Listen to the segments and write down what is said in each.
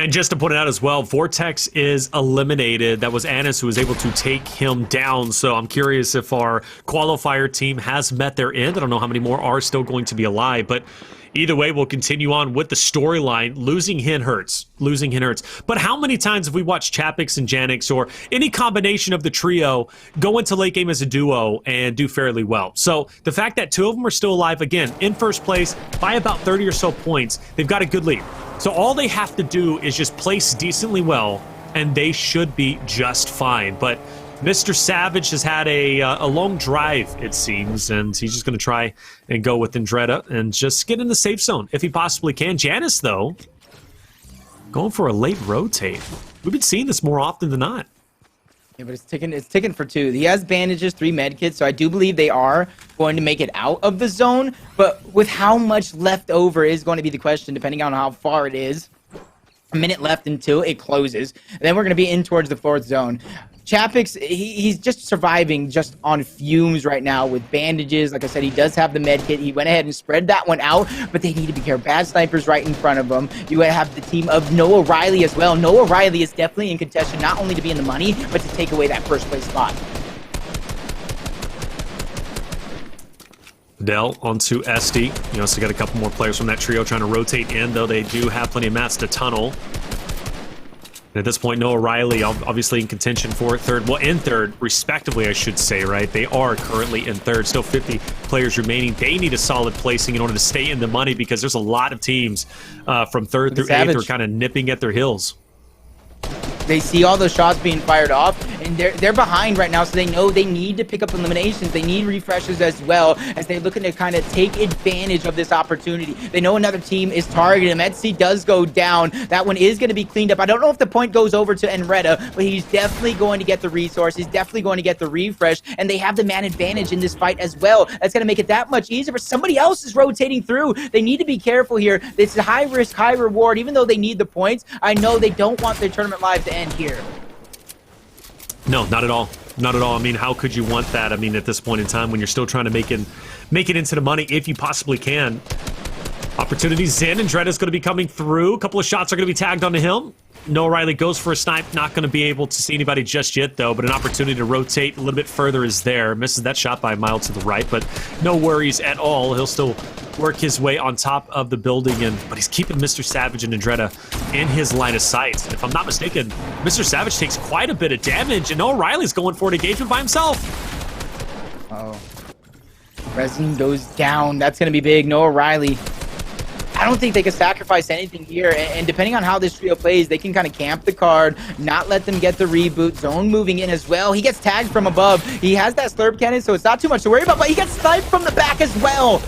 And just to point it out as well, Vortex is eliminated. That was Anis who was able to take him down. So I'm curious if our qualifier team has met their end. I don't know how many more are still going to be alive, but either way, we'll continue on with the storyline. Losing Hin hurts. Losing Hin hurts. But how many times have we watched Chapix and Janix or any combination of the trio go into late game as a duo and do fairly well? So the fact that two of them are still alive, again, in first place by about 30 or so points, they've got a good lead. So all they have to do is just place decently well, and they should be just fine. But Mr. Savage has had a long drive, it seems, and he's just going to try and go with Andretta and just get in the safe zone if he possibly can. Janice, though, going for a late rotate. We've been seeing this more often than not. Yeah, but it's ticking for two. He has bandages, 3 medkits, so I do believe they are going to make it out of the zone. But with how much left over is going to be the question, depending on how far it is. A minute left until it closes. And then we're going to be in towards the 4th zone. Chapix, he's just surviving just on fumes right now with bandages. Like I said, he does have the med kit. He went ahead and spread that one out, but they need to be careful. Bad snipers right in front of him. You have the team of NOAHREYLI as well. NOAHREYLI is definitely in contention, not only to be in the money, but to take away that first place spot. Dell onto SD. You know, so got a couple more players from that trio trying to rotate in, though they do have plenty of mats to tunnel. And at this point, NOAHREYLI obviously in contention for third, well, in third, respectively, I should say, right? They are currently in third. Still 50 players remaining. They need a solid placing in order to stay in the money because there's a lot of teams from third through eighth who are kind of nipping at their heels. They see all those shots being fired off, and they're behind right now, so they know they need to pick up eliminations. They need refreshes as well, as they're looking to kind of take advantage of this opportunity. They know another team is targeting him. Etsy does go down. That one is going to be cleaned up. I don't know if the point goes over to Enretta, but he's definitely going to get the resource. He's definitely going to get the refresh, and they have the man advantage in this fight as well. That's going to make it that much easier, but somebody else is rotating through. They need to be careful here. It's a high risk, high reward. Even though they need the points, I know they don't want their tournament lives to end here. No, not at all. Not at all. I mean, how could you want that? I mean, at this point in time, when you're still trying to make it into the money, if you possibly can. Opportunities in, and Dretta's going to be coming through. A couple of shots are going to be tagged onto him. NOAHREYLI goes for a snipe. Not going to be able to see anybody just yet, though, but an opportunity to rotate a little bit further is there. Misses that shot by a mile to the right, but no worries at all. He'll still work his way on top of the building, but he's keeping Mr. Savage and Andretta in his line of sight. If I'm not mistaken, Mr. Savage takes quite a bit of damage, and NOAHREYLI's going for an engagement by himself. Oh. Resin goes down. That's going to be big. NOAHREYLI. I don't think they can sacrifice anything here, and depending on how this trio plays, they can kind of camp the card, not let them get the reboot. Zone moving in as well. He gets tagged from above. He has that slurp cannon, so it's not too much to worry about, but he gets sniped from the back as well.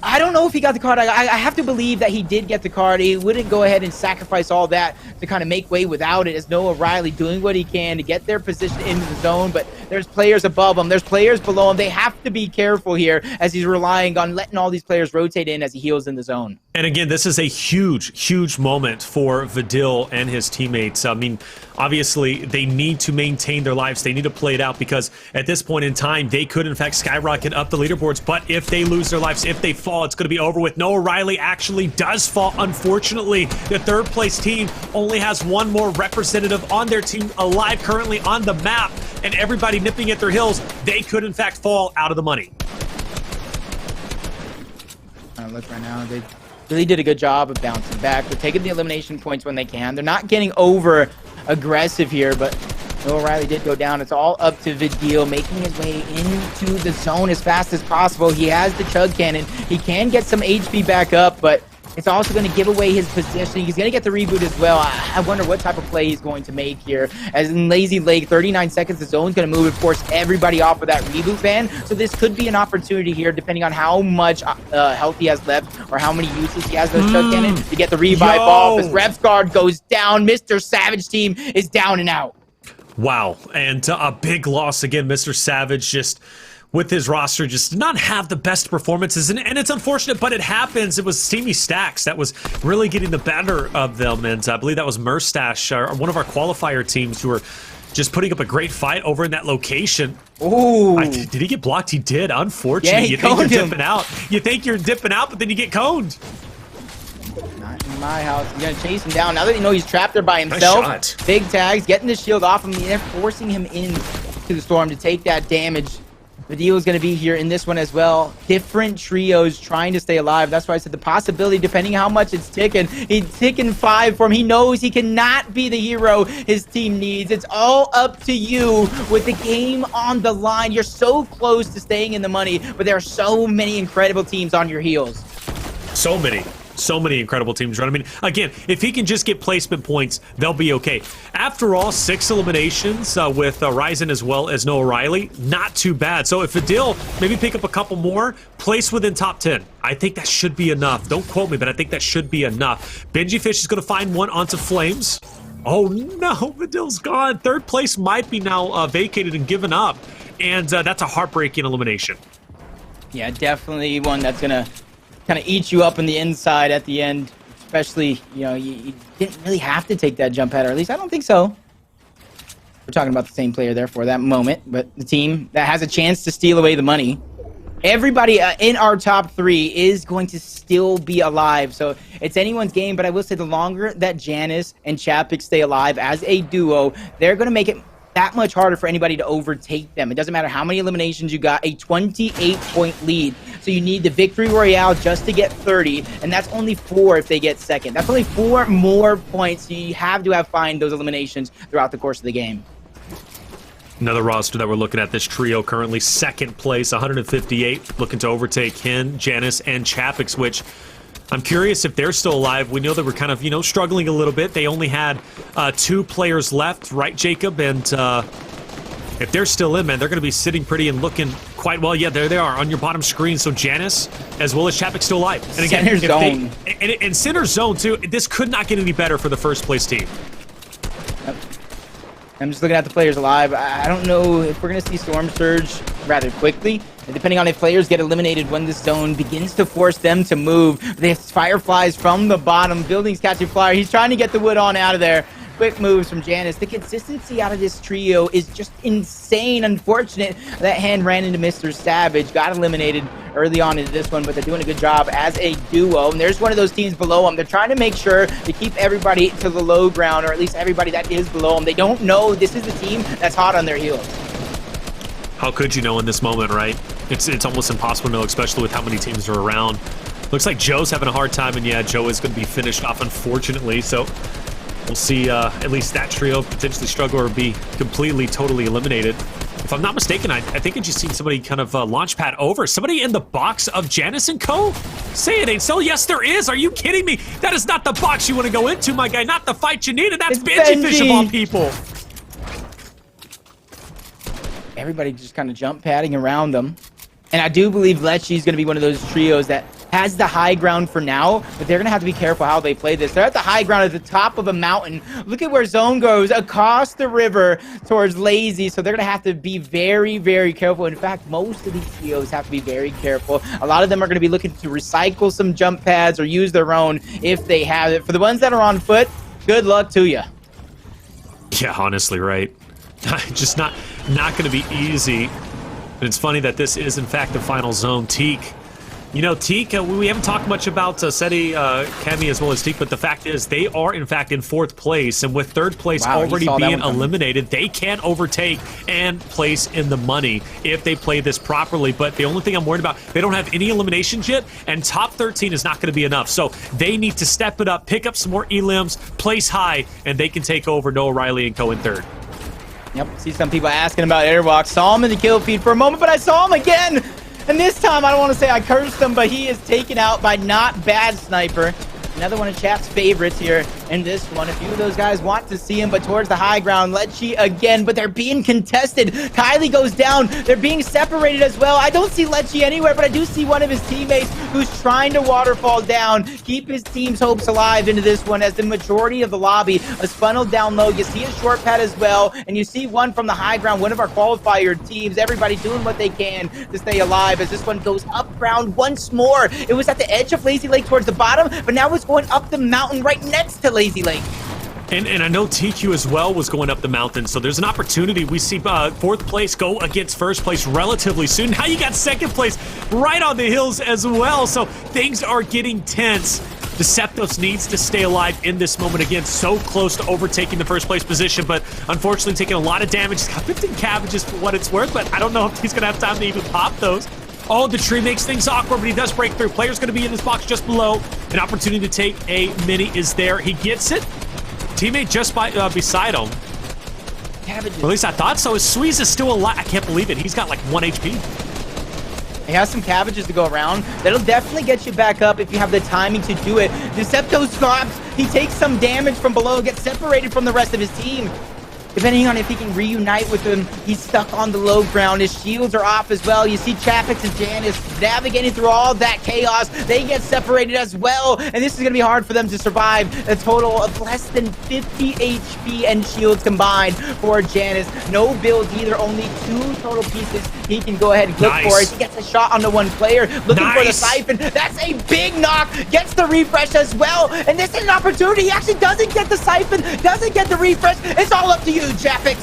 I don't know if he got the card. I have to believe that he did get the card. He wouldn't go ahead and sacrifice all that to kind of make way without it, as NOAHREYLI doing what he can to get their position into the zone, but there's players above him. There's players below him. They have to be careful here as he's relying on letting all these players rotate in as he heals in the zone. And again, this is a huge, huge moment for Vidil and his teammates. I mean, obviously, they need to maintain their lives. They need to play it out because at this point in time, they could, in fact, skyrocket up the leaderboards. But if they lose their lives, if they fall, it's going to be over with. NOAHREYLI actually does fall. Unfortunately, the third place team only has one more representative on their team alive currently on the map, and everybody nipping at their heels. They could, in fact, fall out of the money. Look right now, they really did a good job of bouncing back. They're taking the elimination points when they can. They're not getting over aggressive here, but NOAHREYLI did go down. It's all up to Vidil making his way into the zone as fast as possible. He has the chug cannon. He can get some HP back up, but it's also going to give away his position. He's going to get the reboot as well. I wonder what type of play he's going to make here. As in Lazy Lake, 39 seconds, the zone's going to move and force everybody off of that reboot ban. So this could be an opportunity here, depending on how much health he has left or how many uses he has those chug cannon to get the revive off. As Rep's guard goes down, Mr. Savage team is down and out. Wow, and a big loss again. Mr. Savage just with his roster just did not have the best performances, and it's unfortunate, but it happens. It was Steamy Stacks that was really getting the better of them, and I believe that was Merstash, one of our qualifier teams, who were just putting up a great fight over in that location. Ooh. Did he get blocked? He did, unfortunately. Yeah, you think you're dipping out. You think you're dipping out, but then you get coned. Not in my house. He's gonna chase him down. Now that you know he's trapped there by himself. Nice shot. Big tags, getting the shield off him. They're forcing him in to the storm to take that damage. The deal is going to be here in this one as well. Different trios trying to stay alive. That's why I said the possibility, depending how much it's ticking. He's ticking 5 for him. He knows he cannot be the hero his team needs. It's all up to you with the game on the line. You're so close to staying in the money, but there are so many incredible teams on your heels. So many incredible teams, right? I mean, again, if he can just get placement points, they'll be okay. After all, 6 eliminations with Ryzen as well as NOAHREYLI, not too bad. So if Adil maybe pick up a couple more, place within top 10. I think that should be enough. Don't quote me, but I think that should be enough. Benjyfishy is going to find one onto Flames. Oh no, Adil's gone. 3rd place might be now vacated and given up. And that's a heartbreaking elimination. Yeah, definitely one that's going to kind of eat you up in the inside at the end, especially, you know, you didn't really have to take that jump pad, or at least I don't think so. We're talking about the same player there for that moment, but the team that has a chance to steal away the money. Everybody in our top 3 is going to still be alive, so it's anyone's game, but I will say the longer that Janice and Chapik stay alive as a duo, they're going to make it that much harder for anybody to overtake them. It doesn't matter how many eliminations you got, a 28-point lead. So you need the victory royale just to get 30, and that's only 4 if they get second. That's only 4 more points. So you have to find those eliminations throughout the course of the game. Another roster that we're looking at, this trio currently 2nd place, 158, looking to overtake Hen, Janice, and Chapix, which I'm curious if they're still alive. We know that we're kind of, you know, struggling a little bit. They only had 2 players left, right, Jacob? And if they're still in, man, they're going to be sitting pretty and looking quite well. Yeah, there they are on your bottom screen. So Janice, as well as Chapik, still alive. And again, center zone. And center zone, too. This could not get any better for the 1st place team. Yep. I'm just looking at the players alive. I don't know if we're going to see Storm Surge rather quickly. And depending on if players get eliminated when this zone begins to force them to move. There's Fireflies from the bottom. Buildings catching flyer. He's trying to get the wood on out of there. Quick moves from Janice. The consistency out of this trio is just insane. Unfortunate that Hand ran into Mr. Savage. Got eliminated early on into this one, but they're doing a good job as a duo. And there's one of those teams below them. They're trying to make sure to keep everybody to the low ground, or at least everybody that is below them. They don't know this is the team that's hot on their heels. How could you know in this moment, right? It's almost impossible to know, especially with how many teams are around. Looks like Joe's having a hard time, and yeah, Joe is going to be finished off, unfortunately. So we'll see at least that trio potentially struggle or be completely, totally eliminated. If I'm not mistaken, I think I just seen somebody kind of launch pad over. Somebody in the box of Janice and Co? Say it ain't so. Yes, there is. Are you kidding me? That is not the box you want to go into, my guy. Not the fight you needed. That's Benjyfishy of all people. Everybody just kind of jump padding around them. And I do believe Lecce is going to be one of those trios that has the high ground for now, but they're going to have to be careful how they play this. They're at the high ground at the top of a mountain. Look at where zone goes, across the river towards Lazy, so they're going to have to be very, very careful. In fact, most of these trios have to be very careful. A lot of them are going to be looking to recycle some jump pads or use their own if they have it. For the ones that are on foot, good luck to you. Yeah, honestly, right. Just not going to be easy. And it's funny that this is, in fact, the final zone. Teak. You know, Teak, we haven't talked much about Seti, Kemi, as well as Teak, but the fact is they are, in fact, in 4th place. And with 3rd place already being eliminated, they can overtake and place in the money if they play this properly. But the only thing I'm worried about, they don't have any eliminations yet, and top 13 is not going to be enough. So they need to step it up, pick up some more elims, place high, and they can take over NOAHREYLI and Co in 3rd. Yep, see some people asking about Airwalk. Saw him in the kill feed for a moment, but I saw him again! And this time, I don't want to say I cursed him, but he is taken out by Not Bad Sniper. Another one of chat's favorites here in this one. A few of those guys want to see him, but towards the high ground, Lecce again, but they're being contested. Kylie goes down. They're being separated as well. I don't see Lecce anywhere, but I do see one of his teammates who's trying to waterfall down, keep his team's hopes alive into this one, as the majority of the lobby is funneled down low. You see a short pad as well, and you see one from the high ground, one of our qualifier teams, everybody doing what they can to stay alive as this one goes up ground once more. It was at the edge of Lazy Lake towards the bottom, but now it's going up the mountain right next to Lazy Lake. And I know TQ as well was going up the mountain, so there's an opportunity. We see 4th place go against 1st place relatively soon. Now you got 2nd place right on the hills as well, so things are getting tense. Deceptos needs to stay alive in this moment. Again, so close to overtaking the first place position, but unfortunately taking a lot of damage. He's got 15 cabbages for what it's worth, but I don't know if he's gonna have time to even pop those. Oh, the tree makes things awkward, but he does break through. Player's gonna be in this box just below. An opportunity to take a mini is there. He gets it. Teammate just beside him. Cabbages. Or at least I thought so. His Squeeze is still alive. I can't believe it. He's got like 1 HP. He has some cabbages to go around. That'll definitely get you back up if you have the timing to do it. Decepto stops. He takes some damage from below, gets separated from the rest of his team. Depending on if he can reunite with him, he's stuck on the low ground. His shields are off as well. You see Chapix and Janice navigating through all that chaos. They get separated as well, and this is going to be hard for them to survive. A total of less than 50 HP and shields combined for Janice. No builds either, only 2 total pieces he can go ahead and look for. He gets a shot on the one player, looking for the Siphon. That's a big knock, gets the refresh as well, and this is an opportunity. He actually doesn't get the Siphon, doesn't get the refresh. It's all up to you, Chapix.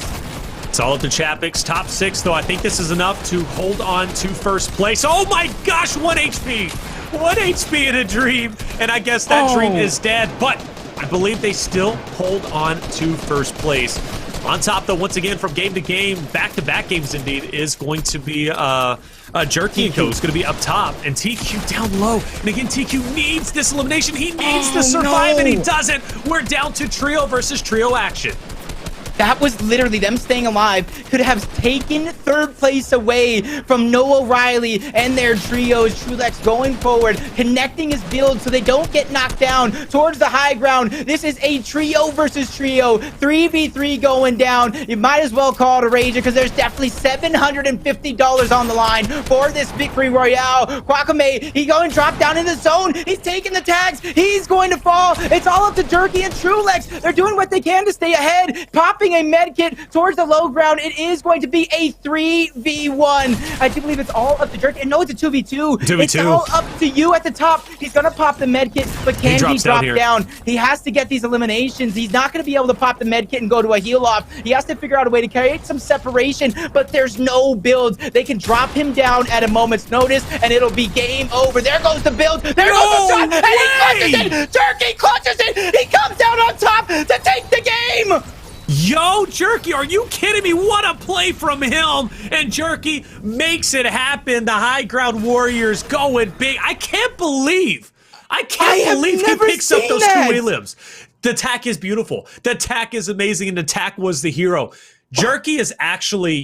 It's all up to Chapix. Top 6, though. I think this is enough to hold on to first place. Oh my gosh, 1 HP. 1 HP in a dream. And I guess that dream is dead. But I believe they still hold on to first place. On top, though, once again, from game to game, back-to-back games, indeed, is going to be Jerky and Co. is going to be up top, and TQ down low. And again, TQ needs this elimination. He needs to survive, and he doesn't. We're down to trio versus trio action. That was literally them staying alive. Could have taken third place away from NOAHREYLI and their trios. Trulex going forward, connecting his build so they don't get knocked down towards the high ground. This is a trio versus trio. 3v3 going down. You might as well call it a rager because there's definitely $750 on the line for this victory royale. Kwakame, he's going to drop down in the zone. He's taking the tags. He's going to fall. It's all up to Jerky and Trulex. They're doing what they can to stay ahead. Popping a med kit towards the low ground. It is going to be a 3v1. I do believe it's all up to Jerky. And no, it's a 2v2. It's all up to you at the top. He's going to pop the med kit, but can he drop down? He has to get these eliminations. He's not going to be able to pop the med kit and go to a heal off. He has to figure out a way to create some separation, but there's no builds. They can drop him down at a moment's notice, and it'll be game over. There goes the build. There goes the shot, and he clutches it. Jerky clutches it. He comes down on top to take the game. Yo, Jerky, are you kidding me? What a play from him. And Jerky makes it happen. The high ground warriors going big. I can't believe he picks up those 2 elims. The attack is beautiful. The attack is amazing, and the attack was the hero. Jerky is actually